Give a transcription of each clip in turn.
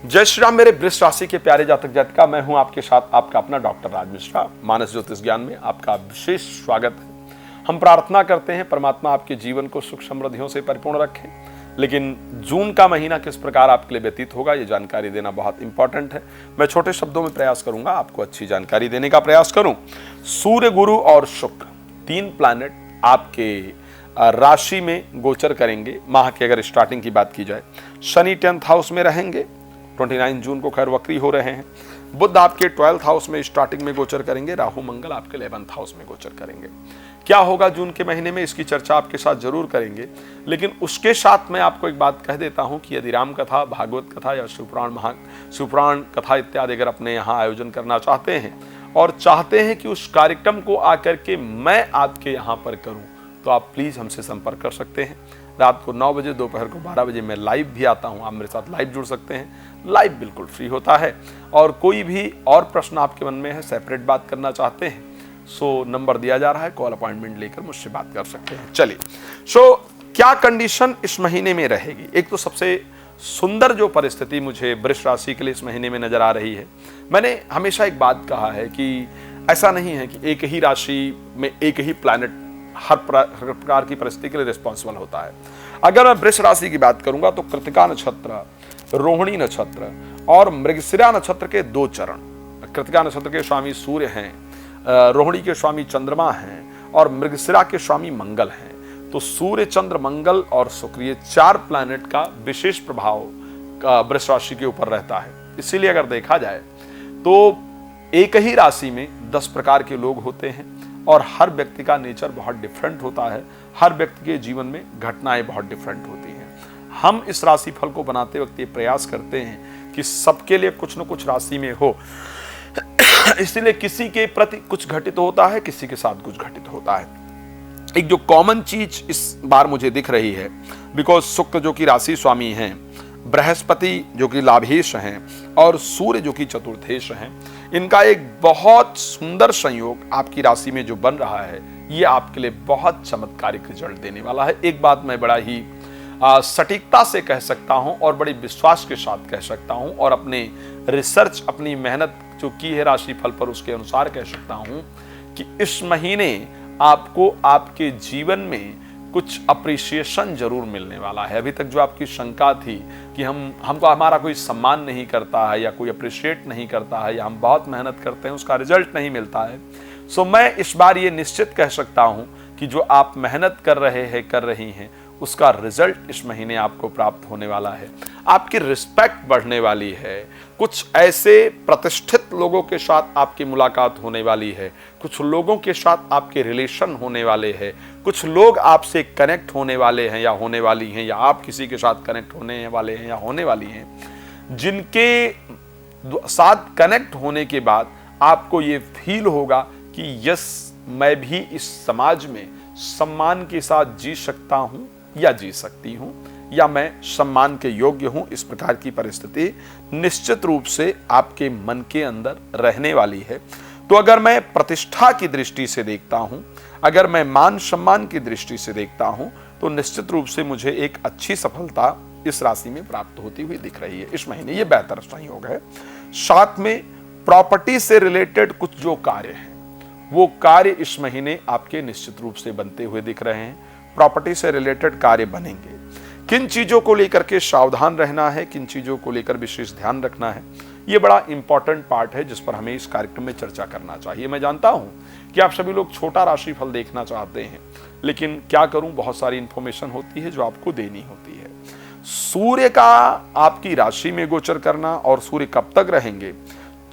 जय श्री राम मेरे वृष राशि के प्यारे जातक जातिका, मैं हूं आपके साथ आपका अपना डॉक्टर राज मिश्रा। मानस ज्योतिष ज्ञान में आपका विशेष स्वागत है। हम प्रार्थना करते हैं परमात्मा आपके जीवन को सुख समृद्धियों से परिपूर्ण रखे। लेकिन जून का महीना किस प्रकार आपके लिए व्यतीत होगा, ये जानकारी देना बहुत इंपॉर्टेंट है। मैं छोटे शब्दों में प्रयास करूंगा आपको अच्छी जानकारी देने का प्रयास करूं। सूर्य, गुरु और शुक्र, तीन प्लैनेट आपके राशि में गोचर करेंगे। माह की अगर स्टार्टिंग की बात की जाए, शनि 10th हाउस में रहेंगे, 29 जून को खैर वक्री हो रहे हैं। बुध आपके 12th हाउस में स्टार्टिंग में गोचर करेंगे। राहु मंगल आपके 11th हाउस में गोचर करेंगे। क्या होगा जून के महीने में, इसकी चर्चा आपके साथ जरूर करेंगे। लेकिन उसके साथ मैं आपको एक बात कह देता हूं कि यदि राम कथा, भागवत कथा या शिवपुराण कथा इत्यादि अगर अपने यहाँ आयोजन करना चाहते हैं और चाहते हैं कि उस कार्यक्रम को आकर के मैं आपके यहाँ पर करूँ, तो आप प्लीज हमसे संपर्क कर सकते हैं। रात को 9 बजे, दोपहर को 12 बजे मैं लाइव भी आता हूं। आप मेरे साथ लाइव जुड़ सकते हैं। लाइव बिल्कुल फ्री होता है। और कोई भी और प्रश्न आपके मन में है, सेपरेट बात करना चाहते हैं, सो नंबर दिया जा रहा है, कॉल अपॉइंटमेंट लेकर मुझसे बात कर सकते हैं। चलिए, क्या कंडीशन इस महीने में रहेगी। एक तो सबसे सुंदर जो परिस्थिति मुझे वृष राशि के लिए इस महीने में नजर आ रही है। मैंने हमेशा एक बात कहा है कि ऐसा नहीं है कि एक ही राशि में एक ही प्लैनेट हर प्रकार की परिस्थिति के लिए रिस्पॉन्सिबल होता है। अगर मैं वृष राशि की बात करूंगा तो कृतिका नक्षत्र, रोहिणी नक्षत्र और मृगशिरा नक्षत्र के 2 चरण। कृतिका नक्षत्र के स्वामी सूर्य हैं, रोहिणी के स्वामी चंद्रमा हैं और मृगशिरा के स्वामी मंगल हैं। तो सूर्य, चंद्र, मंगल और शुक्र, ये 4 प्लैनेट का विशेष प्रभाव वृष राशि के ऊपर रहता है। इसीलिए अगर देखा जाए तो एक ही राशि में 10 प्रकार के लोग होते हैं और हर व्यक्ति का नेचर बहुत डिफरेंट होता है। हर व्यक्ति के जीवन में घटनाएं बहुत डिफरेंट होती हैं। हम इस राशि फल को बनाते वक्त ये प्रयास करते हैं कि सबके लिए कुछ न कुछ राशि में हो। इसलिए किसी के प्रति कुछ घटित होता है, किसी के साथ कुछ घटित होता है। एक जो कॉमन चीज इस बार मुझे दिख रही है, बिकॉज शुक्र जो कि राशि स्वामी हैं, बृहस्पति जो कि लाभेश हैं और सूर्य जो कि चतुर्थेश हैं, इनका एक बहुत सुंदर संयोग आपकी राशि में जो बन रहा है, ये आपके लिए बहुत चमत्कारिक रिजल्ट देने वाला है। एक बात मैं बड़ा ही सटीकता से कह सकता हूं और बड़े विश्वास के साथ कह सकता हूं और अपने रिसर्च, अपनी मेहनत जो की है राशि फल पर, उसके अनुसार कह सकता हूं कि इस महीने आपको आपके जीवन में कुछ अप्रिसिएशन जरूर मिलने वाला है। अभी तक जो आपकी शंका थी कि हमको हमारा कोई सम्मान नहीं करता है या कोई अप्रिशिएट नहीं करता है या हम बहुत मेहनत करते हैं उसका रिजल्ट नहीं मिलता है, सो मैं इस बार ये निश्चित कह सकता हूं कि जो आप मेहनत कर रहे हैं, कर रही हैं, उसका रिजल्ट इस महीने आपको प्राप्त होने वाला है। आपकी रिस्पेक्ट बढ़ने वाली है। कुछ ऐसे प्रतिष्ठित लोगों के साथ आपकी मुलाकात होने वाली है। कुछ लोगों के साथ आपके रिलेशन होने वाले हैं। कुछ लोग आपसे कनेक्ट होने वाले हैं या होने वाली हैं, या आप किसी के साथ कनेक्ट होने वाले हैं या होने वाली हैं, जिनके साथ कनेक्ट होने के बाद आपको ये फील होगा कि यस, मैं भी इस समाज में सम्मान के साथ जी सकता हूं या जी सकती हूं, या मैं सम्मान के योग्य हूं। इस प्रकार की परिस्थिति निश्चित रूप से आपके मन के अंदर रहने वाली है। तो अगर मैं प्रतिष्ठा की दृष्टि से देखता हूं, अगर मैं मान सम्मान की दृष्टि से देखता हूं, तो निश्चित रूप से मुझे एक अच्छी सफलता इस राशि में प्राप्त होती हुई दिख रही है इस महीने। ये बेहतर संयोग है। साथ में प्रॉपर्टी से रिलेटेड कुछ जो कार्य हैं, वो कार्य इस महीने आपके निश्चित रूप से बनते हुए दिख रहे हैं। प्रॉपर्टी से रिलेटेड कार्य बनेंगे। किन चीजों को लेकर के सावधान रहना है, किन चीजों को लेकर विशेष ध्यान रखना है, ये बड़ा इंपॉर्टेंट पार्ट है जिस पर हमें इस कार्यक्रम में चर्चा करना चाहिए। मैं जानता हूं कि आप सभी लोग छोटा राशिफल देखना चाहते हैं, लेकिन क्या करूं, बहुत सारी इंफॉर्मेशन होती है जो आपको देनी होती है। सूर्य का आपकी राशि में गोचर करना, और सूर्य कब तक रहेंगे,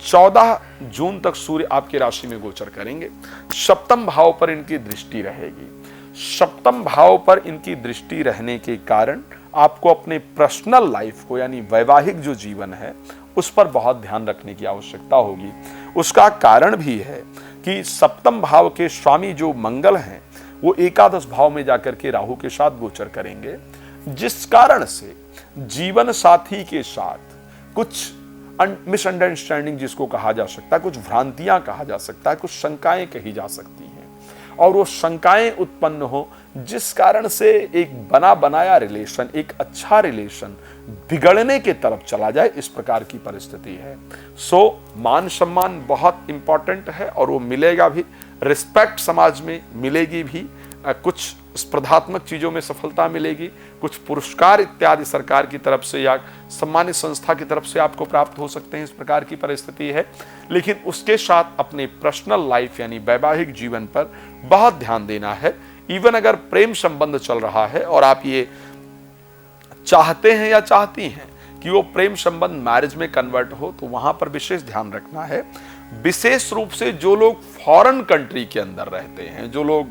14 जून तक सूर्य आपकी राशि में गोचर करेंगे। सप्तम भाव पर इनकी दृष्टि रहेगी। सप्तम भाव पर इनकी दृष्टि रहने के कारण आपको अपने पर्सनल लाइफ को, यानी वैवाहिक जो जीवन है, उस पर बहुत ध्यान रखने की आवश्यकता होगी। उसका कारण भी है कि सप्तम भाव के स्वामी जो मंगल हैं, वो एकादश भाव में जाकर के राहु के साथ गोचर करेंगे, जिस कारण से जीवन साथी के साथ कुछ मिसअंडरस्टैंडिंग जिसको कहा जा सकता है, कुछ भ्रांतियां कहा जा सकता है, कुछ शंकाएं कही जा सकती हैं, और वो शंकाएं उत्पन्न हो, जिस कारण से एक बना बनाया रिलेशन, एक अच्छा रिलेशन बिगड़ने की तरफ चला जाए, इस प्रकार की परिस्थिति है। सो मान सम्मान बहुत इंपॉर्टेंट है और वो मिलेगा भी, रिस्पेक्ट समाज में मिलेगी भी, कुछ स्पर्धात्मक चीजों में सफलता मिलेगी, कुछ पुरस्कार इत्यादि सरकार की तरफ से या सम्मानित संस्था की तरफ से आपको प्राप्त हो सकते हैं, इस प्रकार की परिस्थिति है। लेकिन उसके साथ अपने पर्सनल लाइफ यानी वैवाहिक जीवन पर बहुत ध्यान देना है। इवन अगर प्रेम संबंध चल रहा है और आप ये चाहते हैं या चाहती हैं कि वो प्रेम संबंध मैरिज में कन्वर्ट हो, तो वहां पर विशेष ध्यान रखना है। विशेष रूप से जो लोग फॉरेन कंट्री के अंदर रहते हैं, जो लोग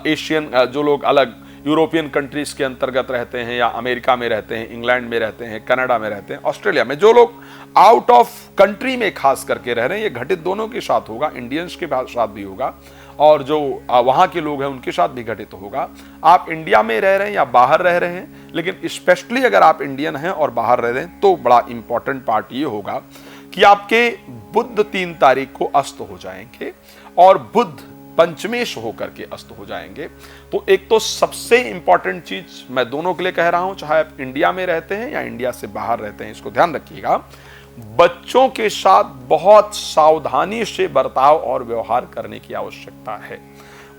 एशियन, जो लोग अलग यूरोपियन कंट्रीज के अंतर्गत रहते हैं या अमेरिका में रहते हैं, इंग्लैंड में रहते हैं, कनाडा में रहते हैं, ऑस्ट्रेलिया में, जो लोग आउट ऑफ कंट्री में खास करके रह रहे हैं, ये घटित दोनों के साथ होगा, इंडियंस के साथ भी होगा और जो वहाँ के लोग हैं उनके साथ भी घटित होगा। आप इंडिया में रह रहे हैं या बाहर रह रहे हैं, लेकिन स्पेशली अगर आप इंडियन हैं और बाहर रह रहे हैं, तो बड़ा इंपॉर्टेंट पार्ट ये होगा कि आपके बुध 3 तारीख को अस्त हो जाएंगे और बुध पंचमेश होकर के अस्त हो जाएंगे। तो एक तो सबसे इंपॉर्टेंट चीज मैं दोनों के लिए कह रहा हूं, चाहे आप इंडिया में रहते हैं या इंडिया से बाहर रहते हैं, इसको ध्यान रखिएगा। बच्चों के साथ बहुत सावधानी से बर्ताव और व्यवहार करने की आवश्यकता है।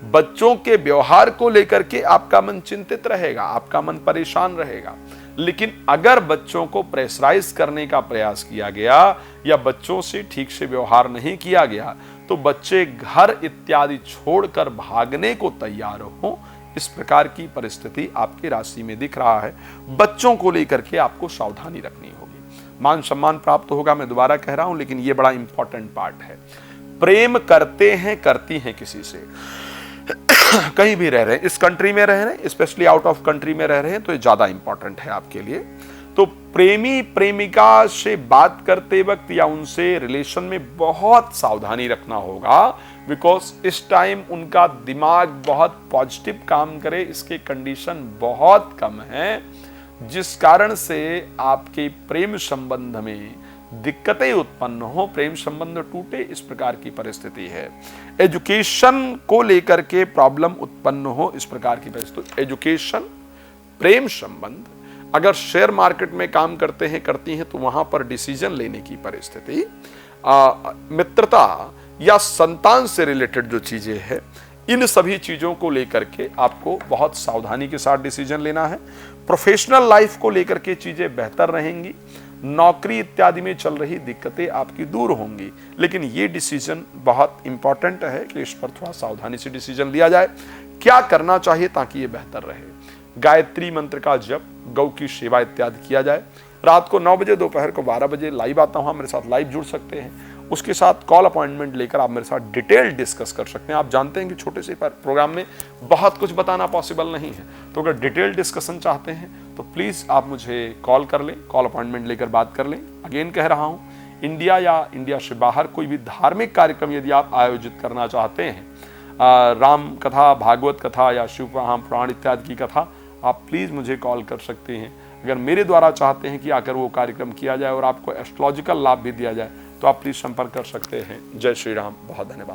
बच्चों के व्यवहार को लेकर के आपका मन चिंतित रहेगा, आपका मन परेशान रहेगा। लेकिन अगर बच्चों को प्रेशराइज करने का प्रयास किया गया या बच्चों से ठीक से व्यवहार नहीं किया गया, तो बच्चे घर इत्यादि छोड़कर भागने को तैयार हो, इस प्रकार की परिस्थिति आपकी राशि में दिख रहा है। बच्चों को लेकर के आपको सावधानी रखनी होगी। मान सम्मान प्राप्त होगा, मैं दोबारा कह रहा हूं, लेकिन यह बड़ा इंपॉर्टेंट पार्ट है। प्रेम करते हैं, करती हैं किसी से, कहीं भी रह रहे हैं, इस कंट्री में रह रहे हैं, स्पेशली आउट ऑफ कंट्री में रह रहे हैं, तो ये ज्यादा इंपॉर्टेंट है आपके लिए। तो प्रेमी प्रेमिका से बात करते वक्त या उनसे रिलेशन में बहुत सावधानी रखना होगा, बिकॉज इस टाइम उनका दिमाग बहुत पॉजिटिव काम करे, इसके कंडीशन बहुत कम है, जिस कारण से आपके प्रेम संबंध में दिक्कतें उत्पन्न हो, प्रेम संबंध टूटे, इस प्रकार की परिस्थिति है। एजुकेशन को लेकर के प्रॉब्लम उत्पन्न हो, इस प्रकार की परिस्थिति। एजुकेशन, प्रेम संबंध, अगर शेयर मार्केट में काम करते हैं, करती हैं, तो वहां पर डिसीजन लेने की परिस्थिति, मित्रता या संतान से रिलेटेड जो चीजें हैं, इन सभी चीजों को लेकर के आपको बहुत सावधानी के साथ डिसीजन लेना है। प्रोफेशनल लाइफ को लेकर के चीजें बेहतर रहेंगी, नौकरी इत्यादि में चल रही दिक्कतें आपकी दूर होंगी, लेकिन ये डिसीजन बहुत इंपॉर्टेंट है कि इस पर थोड़ा सावधानी से डिसीजन लिया जाए। क्या करना चाहिए ताकि ये बेहतर रहे? गायत्री मंत्र का जप, गौ की सेवा इत्यादि किया जाए। रात को 9 बजे, दोपहर को 12 बजे लाइव आता हूँ, मेरे साथ लाइव जुड़ सकते हैं। उसके साथ कॉल अपॉइंटमेंट लेकर आप मेरे साथ डिटेल डिस्कस कर सकते हैं। आप जानते हैं कि छोटे से प्रोग्राम में बहुत कुछ बताना पॉसिबल नहीं है, तो अगर डिटेल डिस्कशन चाहते हैं तो प्लीज़ आप मुझे कॉल कर लें, कॉल अपॉइंटमेंट लेकर बात कर लें। अगेन कह रहा हूँ, इंडिया या इंडिया से बाहर कोई भी धार्मिक कार्यक्रम यदि आप आयोजित करना चाहते हैं, राम कथा, भागवत कथा या शिव पुराण इत्यादि की कथा, आप प्लीज़ मुझे कॉल कर सकते हैं। अगर मेरे द्वारा चाहते हैं कि आकर वो कार्यक्रम किया जाए और आपको एस्ट्रोलॉजिकल लाभ भी दिया जाए, तो आप प्लीज़ संपर्क कर सकते हैं। जय श्री राम, बहुत धन्यवाद।